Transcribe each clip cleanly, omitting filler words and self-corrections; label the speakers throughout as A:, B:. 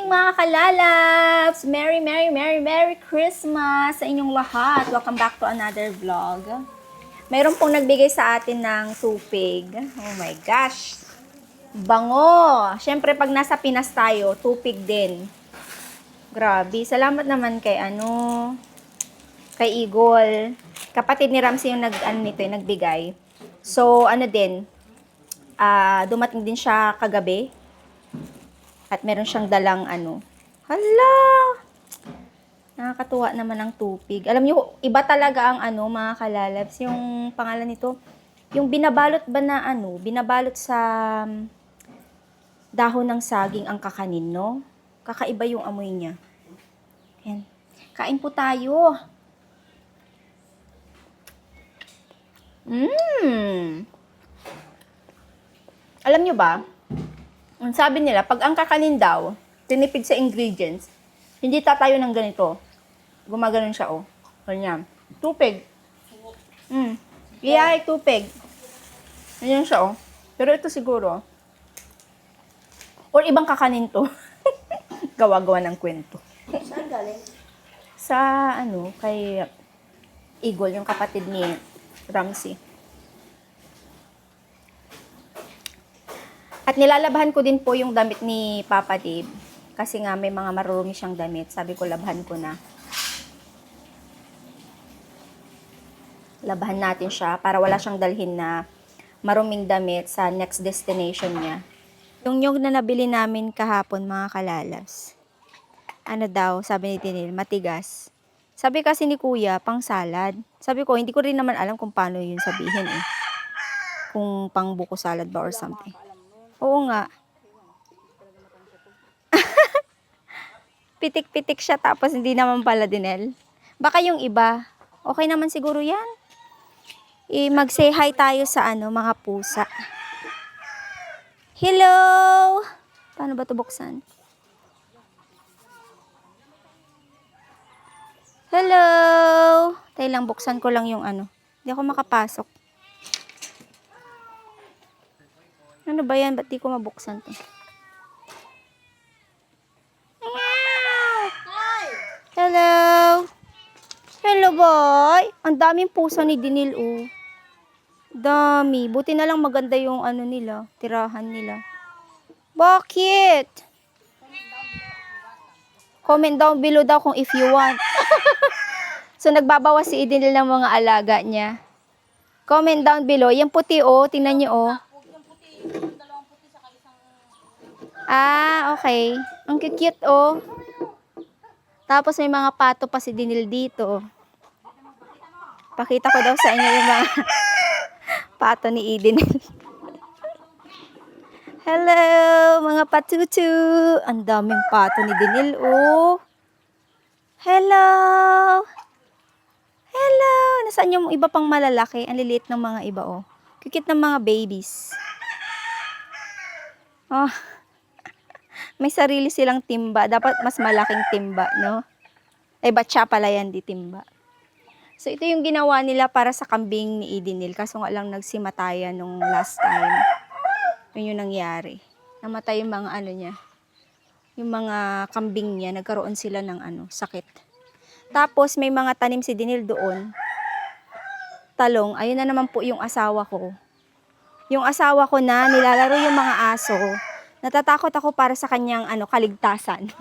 A: mga kalalabs! Merry Christmas sa inyong lahat! Welcome back to another vlog. Mayroon pong nagbigay sa atin ng tupig. Oh my gosh! Bango! Siyempre pag nasa Pinas tayo, tupig din. Grabe. Salamat naman kay kay Eagle. Kapatid ni Ramsey yung nagbigay. So, dumating din siya kagabi. At meron siyang dalang Hala! Nakakatuwa naman ang tupig. Alam niyo, iba talaga ang mga kalalabs. Yung pangalan nito, yung binabalot ba na binabalot sa dahon ng saging ang kakanin, no? Kakaiba yung amoy niya. Ayan. Kain po tayo. Alam niyo ba, ang sabi nila, pag ang kakanin daw, tinipid sa ingredients, hindi tatayo ng ganito. Gumaganon siya, oh. Ganyan. Tupig. Yeah, tupig. Ganyan siya, oh. Pero ito siguro, or ibang kakanin to. Gawa-gawa ng kwento.
B: Saan galing?
A: Sa, kay Eagle, yung kapatid ni Ramsey. At nilalabahan ko din po yung damit ni Papa Dave. Kasi nga may mga marurumi siyang damit. Sabi ko, labahan ko na. Labahan natin siya para wala siyang dalhin na maruming damit sa next destination niya. Yung nyog na nabili namin kahapon, mga kalalabs. Ano daw, sabi ni Tinil, matigas. Sabi kasi ni Kuya, pang salad. Sabi ko, hindi ko rin naman alam kung paano yun sabihin eh. Kung pang buko salad ba or something. Oo nga. Pitik-pitik siya tapos hindi naman pala dinel. Baka yung iba, okay naman siguro yan. Mag-say hi tayo sa mga pusa. Hello! Paano ba ito buksan? Hello! Tayo lang, buksan ko lang yung Hindi ako makapasok. Ano ba yan? Ba't di ko mabuksan to? Hello! Hello, boy! Ang daming puso ni Dinil, oh. Dami. Buti na lang maganda yung nila, tirahan nila. Bakit? Comment down below daw kung if you want. So, nagbabawas si Dinil ng mga alaga niya. Comment down below. Yung puti, oh. Tingnan niyo, oh. Ah, okay. Ang cute, oh. Tapos may mga pato pa si Dinil dito. Pakita ko daw sa inyo yung mga pato ni Dinil. Hello, mga patutu. Ang daming pato ni Dinil, oh. Hello. Hello. Nasaan yung iba pang malalaki? Ang liliit ng mga iba, oh. Cute ng mga babies. Oh. May sarili silang timba. Dapat mas malaking timba, no? Batsa pala yan, di timba. So, ito yung ginawa nila para sa kambing ni Idinil. Kaso nga lang nagsimatayan nung last time. Yun yung nangyari. Namatay yung mga niya. Yung mga kambing niya, nagkaroon sila ng sakit. Tapos, may mga tanim si Dinil doon. Talong. Ayun na naman po yung asawa ko. Yung asawa ko na nilalaro yung mga aso. Natatakot ako para sa kanyang kaligtasan.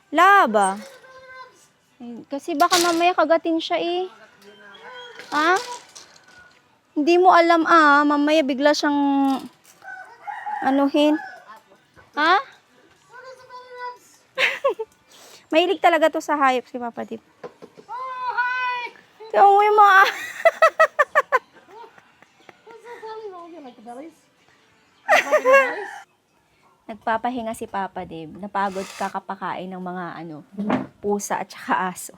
A: Laba. Kasi baka mamaya kagatin siya eh. Ha? Hindi mo alam mamaya bigla siyang anuhin. Ha? Mahilig talaga to sa hayop si Papa Dip.
B: Oh, hi!
A: Tiyan mo yung mga... Nagpapahinga si Papa Dave. Napagod kakapakain ng mga pusa at saka aso.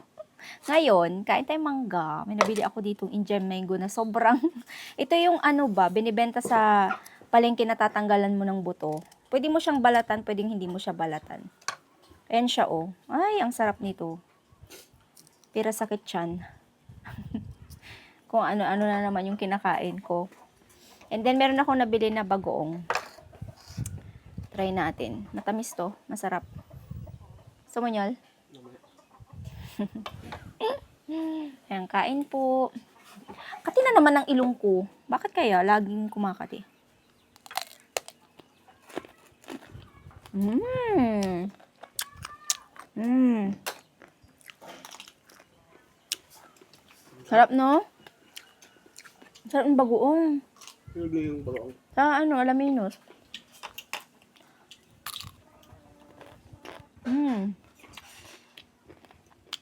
A: Ngayon, kain tayong mangga. May nabili ako ditong Indian mango na sobrang... Ito yung binibenta sa palengke na tatanggalan mo ng buto. Pwede mo siyang balatan, pwedeng hindi mo siya balatan. Ayan siya, oh. Ay, ang sarap nito. Pero sakit tiyan. Kung ano-ano na naman yung kinakain ko. And then, meron akong nabili na bagoong. Try natin. Matamis to. Masarap. Gusto mo, Nyol? Ayan, kain po. Kati na naman ang ilong ko. Bakit kaya laging kumakati? Sarap, no? Sarap ng bagoong.
C: Ano yung bagoong?
A: Sa Alaminos.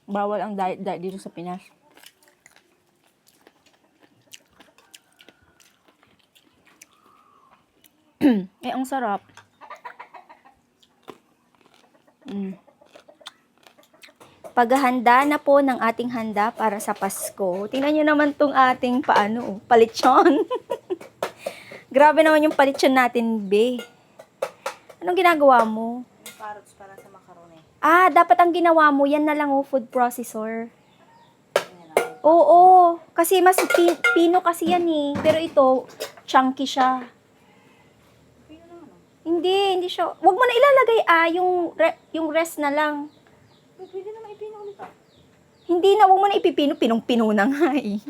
A: Bawal ang diet dito sa Pinas. Ang sarap. Paghahanda na po ng ating handa para sa Pasko. Tingnan nyo naman tong ating palitsyon. Grabe naman yung palitsyon natin, be. Anong ginagawa mo?
B: Carrots para sa macaroni.
A: Dapat ang ginawa mo, yan na lang food processor. Oo, kasi mas pino kasi yan eh. Pero ito, chunky siya. Hindi siya. Wag mo na ilalagay yung rest na lang.
B: Pwede naman ipino ulit ah.
A: Hindi na, wag mo na ipipino, pinong-pino na nga eh.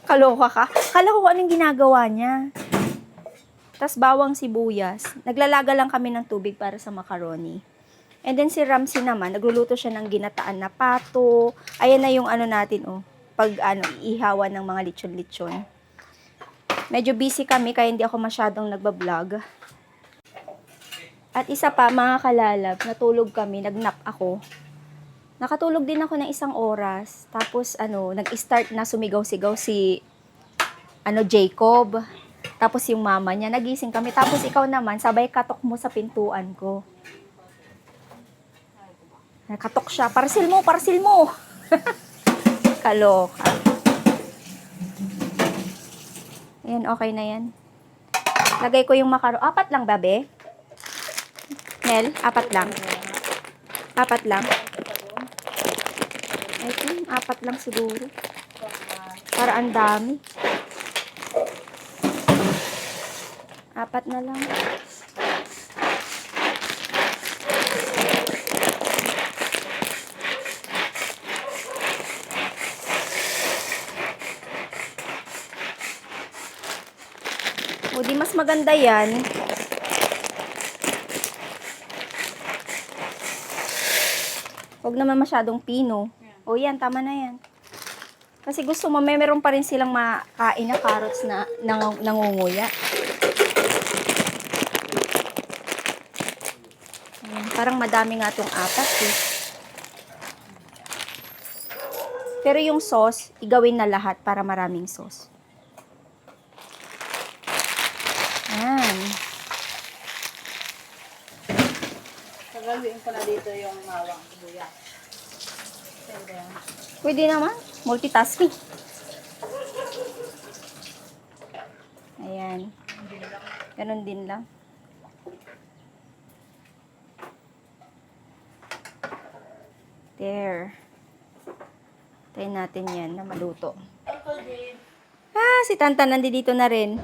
A: Kaloka ka. Kala ko kung anong ginagawa niya. Tapos bawang sibuyas. Naglalaga lang kami ng tubig para sa macaroni. And then si Ramsey naman, nagluluto siya ng ginataan na pato. Ayan na yung natin, pag iihawan ng mga lechon-lechon. Medyo busy kami, kaya hindi ako masyadong nagbablog. At isa pa, mga kalalab, natulog kami, nag-nap ako. Nakatulog din ako ng 1 oras. Tapos, nag-start na sumigaw-sigaw si, Jacob. Tapos yung mama niya, nagising kami. Tapos ikaw naman, sabay katok mo sa pintuan ko. Nakatok siya, parcel mo! Kaloka. Ayan, okay na yan. Lagay ko yung macaroni. 4 lang, babe? Nel, 4 lang. 4 lang. I think 4 lang siguro. Para ang dami. 4 na lang. O di mas maganda yan. Huwag naman masyadong pino. O yan, tama na yan. Kasi gusto mo, meron pa rin silang makain na carrots na nangunguya. Ayan, parang madami nga itong 4 eh. Pero yung sauce, igawin na lahat para maraming sauce. Ayan.
B: Sagalwiin ko na dito yung mawang buya.
A: Pwede naman. Multitasking. Ayan. Ganon din lang. There. Tayo natin yan na maluto. Si Tantan nandito na rin.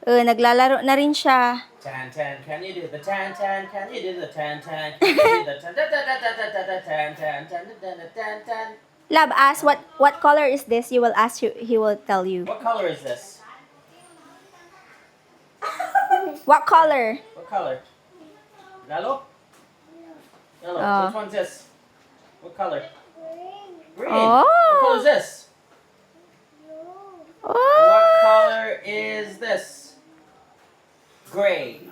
A: Naglalaro na rin siya.
C: Tan tan, can you do the tan tan? Can you do the tan tan? Can you do the tan tan tan tan tan tan tan tan?
A: Love, ask what color is this? You will ask you. He will tell you.
C: What color is this?
A: What color?
C: What color? Yellow? Yellow.
A: Oh.
C: Which one's this? What color? Green.
A: Oh.
C: What color is this? What
A: Oh.
C: color is this? Gray.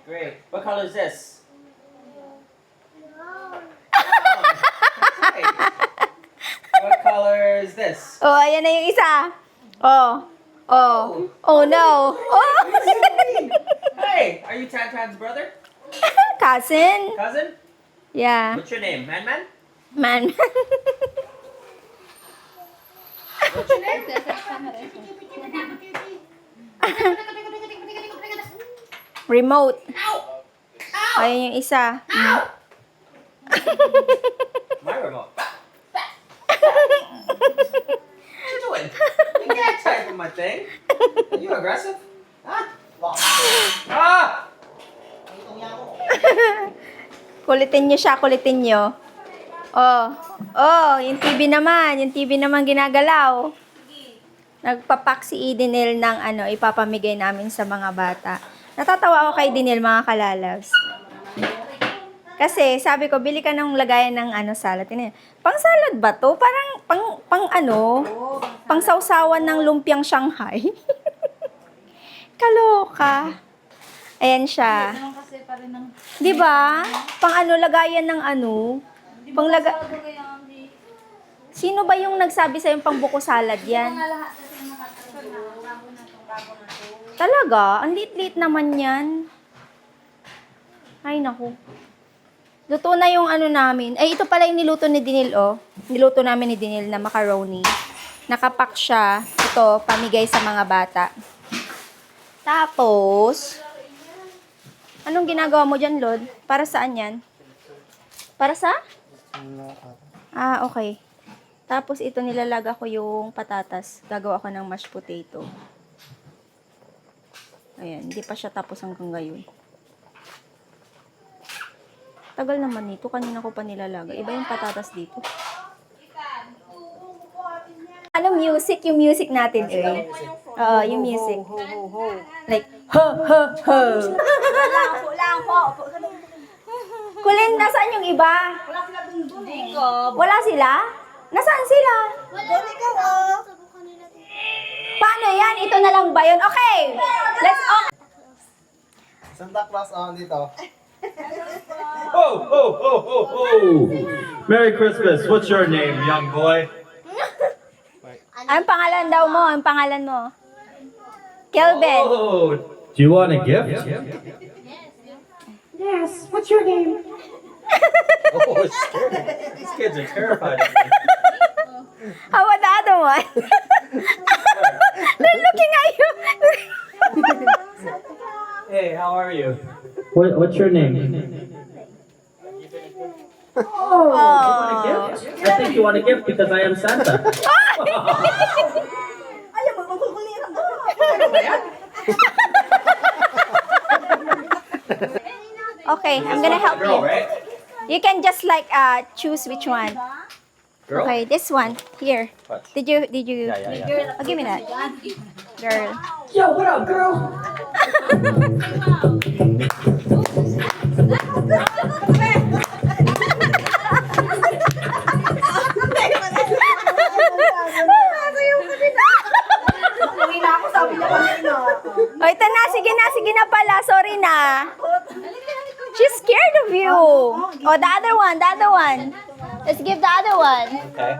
C: Gray. What color is this? Right. What color is this?
A: Oh, ayan na yung isa. Oh. Oh. Oh no. Oh.
C: Hey, are you Tantan's brother?
A: Cousin.
C: Cousin?
A: Yeah.
C: What's your name? Man Man?
A: Man.
C: What's your name?
A: Remote. Ayan yung isa.
C: My remote. What you doing? You can't type on my thing. Are you aggressive? Huh? Ah!
A: Kulitin nyo siya, kulitin nyo. Oh, yung TV naman. Yung TV naman ginagalaw. Nagpapak si Edenil ng ipapamigay namin sa mga bata. Natatawa ako kay Edenil, mga kalalabs. Kasi sabi ko, bili ka ng lagayan ng salad. Pang salad ba to? Parang pang sausawan ng lumpiang Shanghai. Kaloka. Ayan siya.
B: Ganun kasi pa rin ng...
A: 'Di ba? Pang lagayan ng Sino ba yung nagsabi sa yung pangbuko salad yan?
B: lahat kasi mga bago na to.
A: Talaga? Ang liit-liit naman yan. Ay, naku. Luto na yung namin. Ay, ito pala yung niluto ni Dinil, oh. Niluto namin ni Dinil na macaroni. Nakapak siya. Ito, pamigay sa mga bata. Tapos, anong ginagawa mo dyan, Lord? Para saan yan? Para sa? Ah, okay. Tapos, ito nilalaga ko yung patatas. Gagawa ko ng mashed potato. Ayan, hindi pa siya tapos hanggang ngayon. Tagal naman nito. Kanina ko pa nilalagay. Iba yung patatas dito. Ano music? Yung music natin eh. Oo, yung music. Like, ho, ho, ho.
B: Lang po.
A: Kulin, nasaan yung iba?
B: Wala sila dun eh.
A: Wala sila? Nasaan sila?
B: Dali ka oh.
A: Paano yan? Ito na lang ba yun? Okay! Let's
D: Santa Claus dito.
C: Ho, ho, ho, ho, ho! Merry Christmas. What's your name, young boy?
A: Ang pangalan daw mo? Ang pangalan mo? Kelvin.
C: Oh, do you want a gift?
E: Yes, what's your name?
C: Oh, scared. These kids are terrified of me.
A: How about the other one? They're looking at you.
C: Hey, how are you? What's your name?
A: Oh.
C: I think you want a gift because I am Santa.
B: Alam mo, magkukuliran mo.
A: Okay, I'm gonna help
C: Girl,
A: you.
C: right?
A: You can just choose which one.
C: Girl?
A: Okay, this one here.
C: What?
A: Did you?
C: Yeah.
A: Oh, give me that. Girl.
E: Yo, what up, girl?
B: Uwi na ako, sabi niya kanina.
A: Oh, ito na. Sige na pala. Sorry na. She's scared of you. Oh, the other one. Let's give the other one.
C: Okay.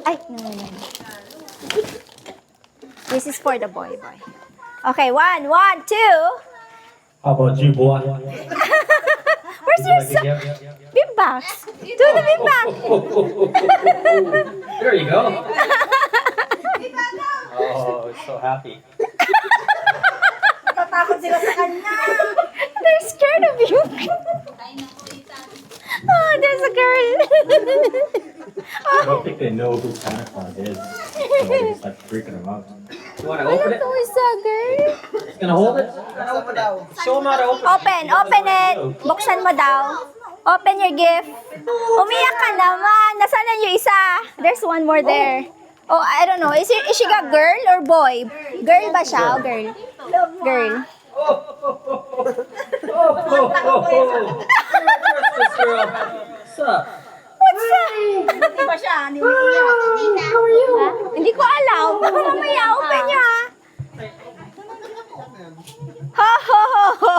A: Ay, no. This is for the boy. Okay, one, two.
C: How about you, boy?
A: Where's your big box? Do the big box.
C: There you go. Oh, it's so happy.
B: Natatakot sila sa kanya.
A: They're scared of you. Oh, there's a girl.
C: I don't think they know who Santa Claus is. So they're just like freaking them out. You want to open it?
A: Who is that girl?
C: Just gonna hold it?
D: Saan mo daw?
C: Show them how to open it.
A: Open it. Buksan mo daw. Open your gift. Umiyak ka naman. Nasaan na yung isa? There's one more there. Oh, I don't know. Is she a girl or boy? Girl ba siya? O girl? Girl.
C: Christmas girl. What's up?
A: What's that?
B: Hindi pa siya, hindi umiiyak.
A: Ha? Hindi ko alam. Baka mamaya open niya. Ho, ho, ho, ho.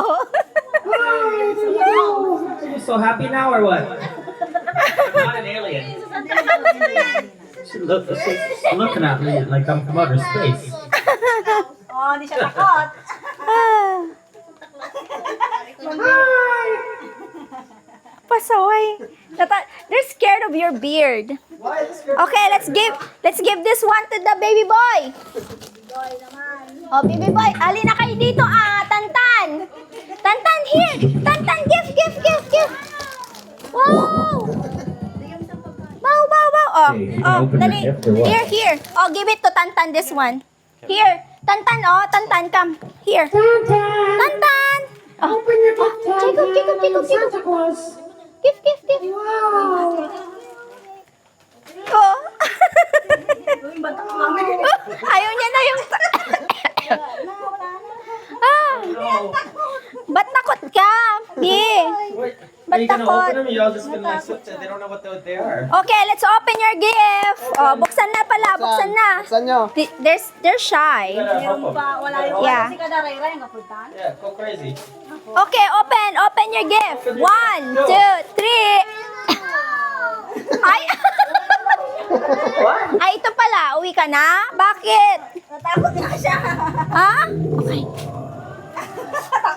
C: You so happy now or what? I'm not an alien. She's looking at me like I'm from outer space.
B: Oh, hindi siya takot.
A: Pasaway. They're scared of your beard.
D: Why is this
A: Okay, let's give this one to the baby boy. Oh, baby boy, ali na kayo dito Tantan. Tantan, here. Tantan, gift. Wow. Wow. Oh,
C: Hey, you can open your
A: dali.
C: gift or what?
A: Here. Oh, give it to Tantan this one. Here. Tantan, oh. Tantan, come. Here.
E: Tantan!
A: Tantan! Oh.
E: Open your book, Tantan!
A: Jacob.
E: Santa Claus!
A: Give.
E: Wow!
A: Oh. Ayaw niya na yung... ah. Ba't takot ka? Yeah.
C: Wait,
A: Ba't
C: are you gonna
A: takot?
C: open them? Y'all just gonna like sit there. They don't know what they are.
A: Okay, let's open your gift. Oh, buksan na pala. Buksan na.
D: Saan nyo?
A: They're shy.
C: You gotta help them.
B: Wala yung
A: Yeah.
B: si Kadaray-ray ang kapuntan.
C: Yeah, go crazy.
A: Okay, open your gift. 1, 2, 3. Ay!
C: What?
A: Ay, ito pala. Uwi ka na? Bakit?
B: Natakot nga siya.
A: Ha? Okay.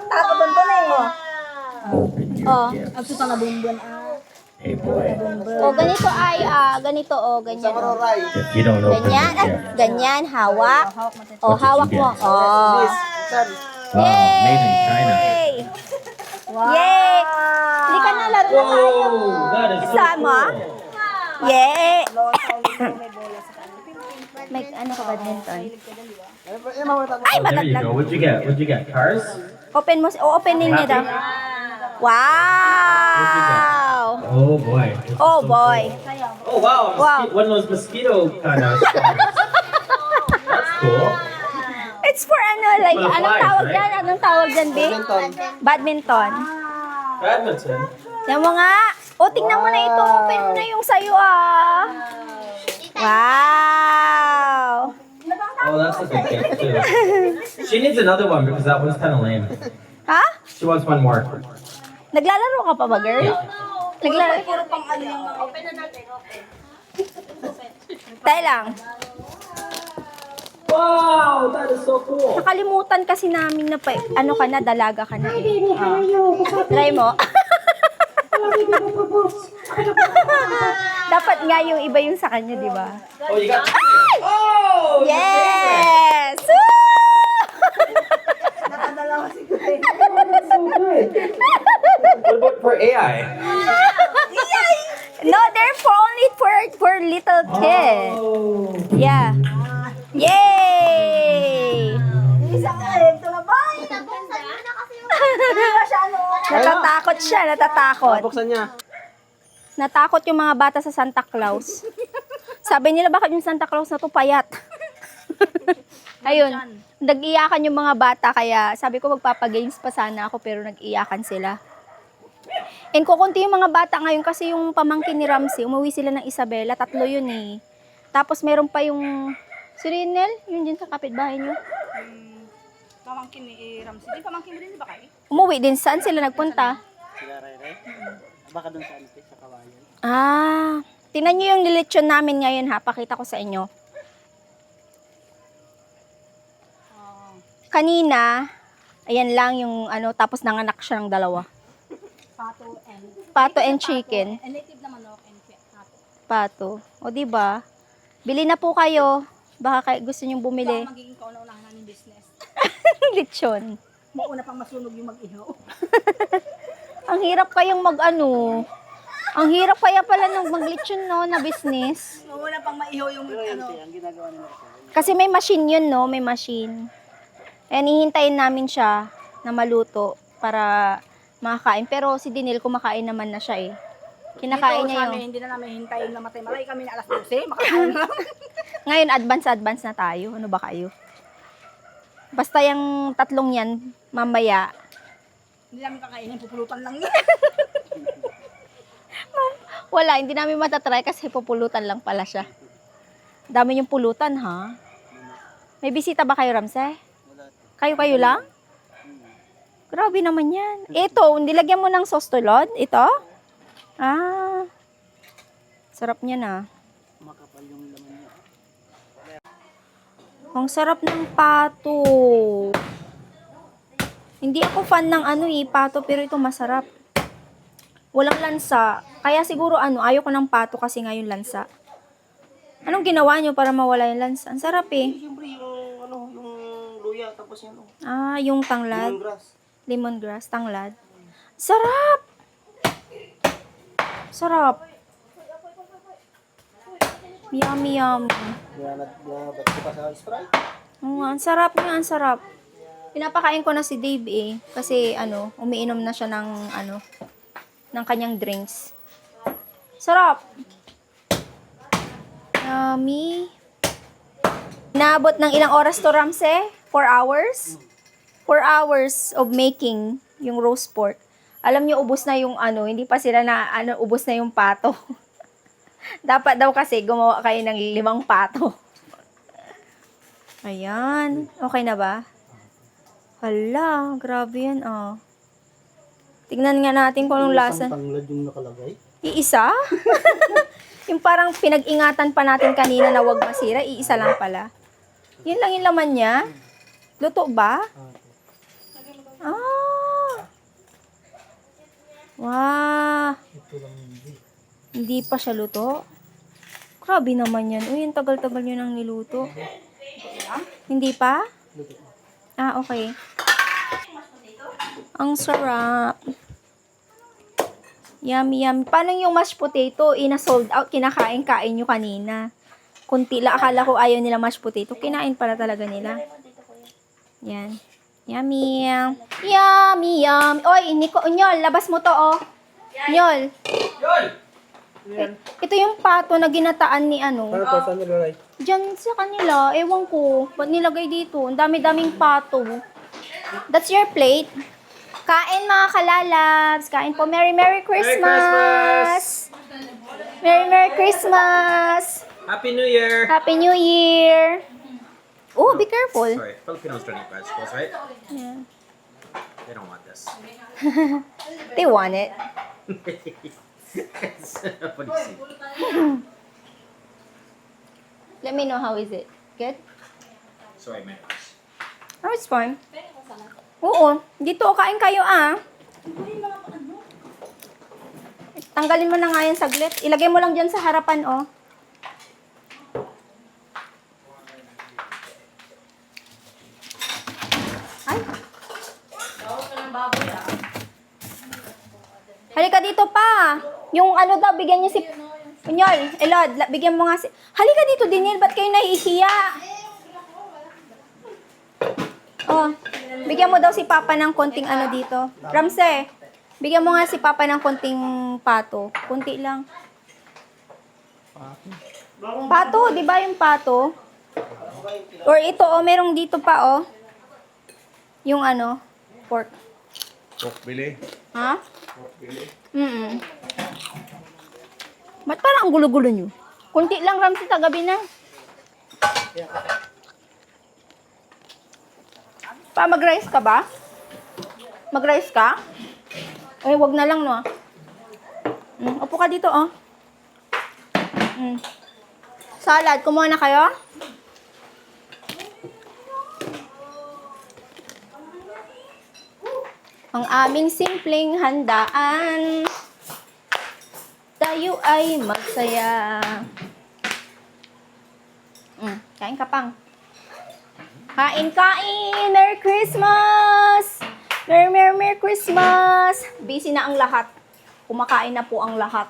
B: Takot doon na eh.
A: Oh.
B: Ang susa na bumbun.
C: Hey boy,
A: Oh, ganito ay, ganito, oh, ganyan.
D: Sa Maroray.
C: if you don't open
A: Ganyan,
C: this gift,
A: ganyan, hawak. Oh,
C: What did
A: hawak
C: you
A: mo.
C: get?
A: Oh.
D: Saan?
C: made in China.
A: Yay! Yay! Hindi ka na laro na tayo.
C: Whoa, that is so
A: Sama?
C: cool.
A: Yay! May ano ka badminton? Ay,
C: Oh, there you
A: matatlag.
C: go. What'd you get? What'd you get? Cars?
A: Open mo, openin niya daw. Wow!
C: Oh boy. This is
A: Oh
C: so
A: boy.
C: cool. Oh wow.
A: Wow.
C: One of those mosquito kind of spiders. That's cool.
A: It's for ano, like,
C: For the
A: anong
C: flies,
A: tawag
C: right?
A: dyan? Anong tawag dyan, B? Badminton.
C: Badminton.
A: Yan mo nga. O, tingnan mo na ito. Open mo na yung sa'yo, ah. Wow!
C: Oh, that's a good gift too. She needs another one because that one's kind of lame.
A: Ha?
C: She wants one more.
A: Naglalaro ka pa ba, girl? Naglalaro.
B: Puro pang ano yung mga open na natin.
A: Tayo lang.
C: Wow, that is so cool.
A: Nakalimutan kasi namin na pa, ano ka na, dalaga ka na eh.
E: Baby, how are you?
A: Try mo.
E: Hello, baby,
A: Dapat nga yung iba yung sa kanya, di ba?
C: Oh, you got. Oh,
A: Yes! Woo!
B: Nakadalawa si Kuya.
E: so good.
C: What about for AI?
A: No, they're for only for little kids.
C: Oh.
A: Yeah. Yay!
B: Isa ka eh. Tulabay.
A: Natatakot siya, natatakot.
D: Buksan niya.
A: Natakot yung mga bata sa Santa Claus. Sabi nila, bakit yung Santa Claus na to payat? Ayun, nag-iyakan yung mga bata, kaya sabi ko magpapagames pa sana ako, pero nag-iyakan sila. And kukunti yung mga bata ngayon kasi yung pamangkin ni Ramsey, umuwi sila ng Isabela, 3 yun eh. Tapos meron pa yung, si Rinel, yun din sa kapitbahay niyo.
B: Pamangkin ni Ramsey. Di pamangkin mo din, di ba kayo?
A: Umuwi din, saan sila nagpunta?
D: Sila Ray. Baka doon sa Ante, sa Kawayan.
A: Ah, tingnan nyo yung lilitsyon namin ngayon ha, pakita ko sa inyo. Kanina, ayan lang yung ano, tapos nanganak siya ng 2. Pato and chicken.
B: And native na manok and pato.
A: Pato. O di ba? Bili na po kayo. Baka kayo gusto niyo bumili.
B: Baka magiging kauna-unahan namin business.
A: Litsyon.
B: Mauna pang masunog yung mag-ihaw.
A: Ang hirap kayang mag-ano. Ang hirap kaya pala nung maglitsyon no na business.
B: Mauna pang maihaw yung ano.
A: Kasi may machine yun no, may machine. Ayan, hihintayin namin siya na maluto para makakain. Pero si Dinil kumakain naman na siya eh. Kinakain
B: Dito
A: niya
B: sa amin,
A: yung...
B: hindi na namin hintayin na matay. Malay kami na alas 12, makakain na.
A: Ngayon, advance na tayo. Ano ba kayo? Basta yung 3 yan, mamaya.
B: Hindi namin kakainin, pupulutan lang yan.
A: Wala, hindi namin matatry kasi pupulutan lang pala siya. Dami yung pulutan, ha? May bisita ba kayo, Ramsey? Kayo lang? Grabe naman yan. Ito, nilagyan mo ng sauce tulad? Ito? Ah. Sarap niya na. Ang sarap ng pato. Hindi ako fan ng pato, pero ito masarap. Walang lansa. Kaya siguro ayoko ng pato kasi nga yung lansa. Anong ginawa nyo para mawala yung lansa? Ang sarap eh.
D: Siyempre yung luya, tapos yan
A: Ah, yung tanglad.
D: lemongrass.
A: Lemongrass, tanglad. Sarap! Sarap. Yummy, yummy.
D: Ba't ko pa sa Sprite?
A: Oo nga, ang sarap nga, ang sarap. Pinapakain ko na si Dave eh. Kasi umiinom na siya ng kanyang drinks. Sarap. Yummy. Naabot ng ilang oras to, Ramse? 4 hours? 4 hours of making yung roast pork. Alam nyo, ubos na yung hindi pa sila ubos na yung pato. Dapat daw kasi gumawa kayo ng 5 pato. Ayan. Okay na ba? Hala, grabe yan, oh. Tignan nga natin kung anong lasa.
D: Isang tanglad yung nakalagay.
A: Iisa? Yung parang pinag-ingatan pa natin kanina na wag masira, iisa lang pala. Yun lang yung laman niya. Luto ba? Ah. Wow.
D: Ito lang hindi.
A: Hindi pa siya luto. Grabe naman yan. Uy, ang tagal-tagal nyo nang niluto. Hindi pa? Ah, okay. Ang sarap. Yummy, yummy. Paano yung mashed potato? Ina-sold out. Kinakain-kain nyo kanina. Kunti lang. Akala ko ayaw nila mashed potato. Kinain pala talaga nila. Yan. Yummy. Yummy, yummy. Oy, Nyol, labas mo to, oh. Nyol.
C: Yun!
A: Ito yung pato na ginataan ni
D: Para pa saan nilagay?
A: Diyan sa kanila. Ewan ko. Ba't nilagay dito? Ang dami-daming pato. That's your plate. Kain mga kalalabs. Kain po. Merry Christmas! Merry Christmas!
C: Happy New Year!
A: Happy New Year! Oh, be careful.
C: Sorry, Filipinos don't eat vegetables, right?
A: Yeah.
C: They don't want this.
A: They want it.
C: What do you see?
A: Let me know how is it. Good?
C: Sorry, man.
A: Oh, it's fine. Oo. Dito, kain kayo ah. Tanggalin mo na nga yan saglit. Ilagay mo lang dyan sa harapan, oh. Ay. Halika dito pa. Yung daw, bigyan niyo si... Punyol, Elod, bigyan mo nga si... Halika dito, Daniel. Ba't kayo nahihiya? Oh, bigyan mo daw si Papa ng konting dito. Ramse, bigyan mo nga si Papa ng konting pato. Kunti lang. Pato, di ba yung pato? Or ito, oh, merong dito pa, oh. Yung pork.
C: Pork belly.
A: Ha? Ba't parang ang gulo-gulo nyo? Kunti lang, Ramse, tagabi na. Pa, mag-rice ka ba? Mag-rice ka? Ay, wag na lang, no? Upo ka dito, oh. Salad, kumuha na kayo? Ang aming simpleng handaan. Tayo ay magsaya. Kain ka pang. Kain! Merry Christmas! Merry Christmas! Busy na ang lahat. Kumakain na po ang lahat.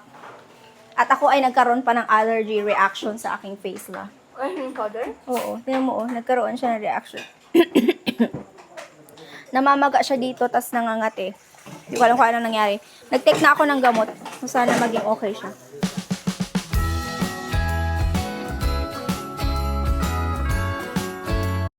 A: At ako ay nagkaroon pa ng allergy reaction sa aking face la.
B: Ay, yung powder?
A: Oo, tingnan mo, nagkaroon siya ng reaction. Namamaga siya dito, tas nangangati. Hindi ko alam kung ano nangyari. Nag-take na ako ng gamot. So, sana maging okay siya.